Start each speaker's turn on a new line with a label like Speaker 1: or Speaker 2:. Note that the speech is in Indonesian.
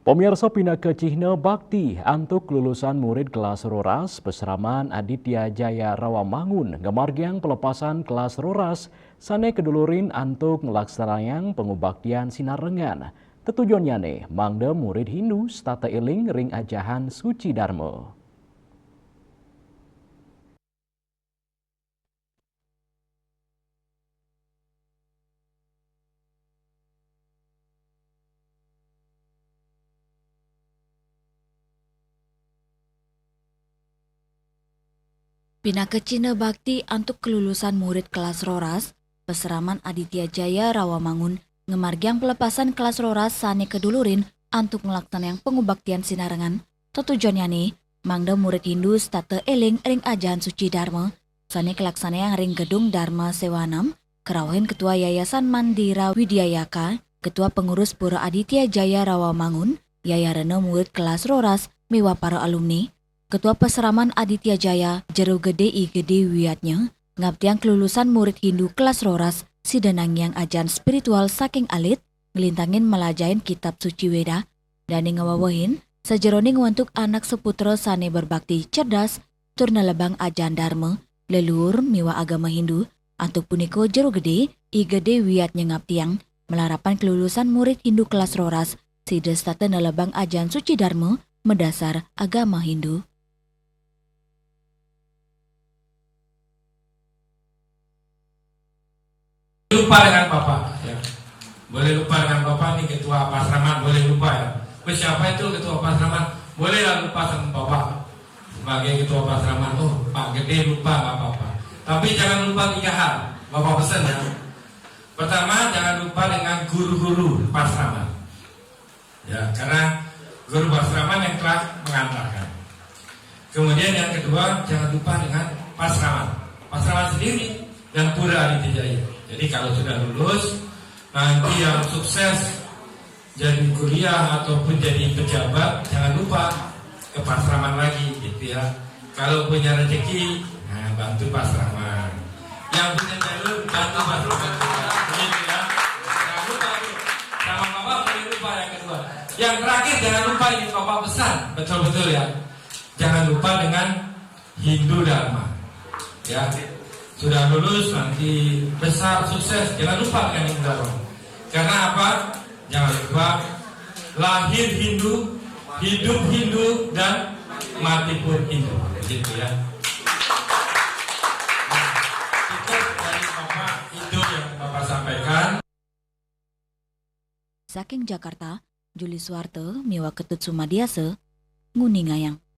Speaker 1: Pemirsa pindah ke Cihne Bakti untuk lulusan murid kelas Roras Peseraman Aditya Jaya Rawamangun gemargiang pelepasan kelas Roras sane kedulurin untuk melaksanakan pengubaktian sinarengan. Tetujuannya nih, mangde murid Hindu stata iling ring ajahan suci Dharma.
Speaker 2: Pindah ke Cina Bakti untuk kelulusan murid kelas Roras, Peseraman Aditya Jaya Rawamangun, ngemargiang pelepasan kelas Roras sane kedulurin untuk melaksanakan pengubaktian sinarengan. Tujuannya nih, mangda murid Hindu state eling ring ajahan suci Dharma, sane kelaksanaan ring gedung Dharma Sewanam, kerawahin Ketua Yayasan Mandira Widyayaka, Ketua Pengurus Pura Aditya Jaya Rawamangun, Yayarene murid kelas Roras, miwa para alumni, Ketua Peseraman Aditya Jaya, Jero Gede I Gede Wiyatnya, ngabdiang kelulusan murid Hindu kelas Roras, sidenang yang ajan spiritual saking alit, ngelintangin melajain kitab suci Weda, dan ngawawahin, sejeroning untuk anak seputra sane berbakti cerdas, turna lebang ajan Dharma, leluhur miwa agama Hindu, antuk puniko Jero Gede I Gede Wiyatnya ngabdiang, melarapan kelulusan murid Hindu kelas Roras, sides tata nelebang ajan suci Dharma, mendasar agama Hindu.
Speaker 3: Lupa dengan Bapak ya. Boleh lupa dengan Bapak nih ketua pasraman, boleh lupa ya. Siapa itu ketua pasraman? Bolehlah lupa sama Bapak sebagai ketua pasraman. Oh, Pak Gede lupa nggak apa-apa. Tapi jangan lupa 3 hal. Bapak pesan ya. Pertama, jangan lupa dengan guru-guru pasraman. Ya, karena guru pasraman yang telah mengantarkan. Kemudian yang kedua, jangan lupa dengan pasraman. Pasraman sendiri dan Pura Aditya Jaya. Jadi kalau sudah lulus, nanti yang sukses jadi kuliah ataupun jadi pejabat, jangan lupa ke pasraman lagi gitu ya. Kalau punya rezeki, nah bantu pasraman. Yang punya jalur, bantu pasraman juga. Gitu ya. Jangan lupa itu. Sama Bapak boleh lupa yang kedua. Yang terakhir jangan lupa ini Bapak pesan, betul-betul ya. Jangan lupa dengan Hindu Dharma. Ya. Sudah lulus nanti besar sukses, jangan lupa dengan Hindu Dharma. Karena apa? Jangan lupa lahir Hindu, hidup Hindu, dan mati pun Hindu. Gitu ya. Nah, itu dari Bapak itu yang Bapak sampaikan.
Speaker 2: Saking Jakarta, Juli Suwarte, miwa Ketut Sumadiase, Nguningayang.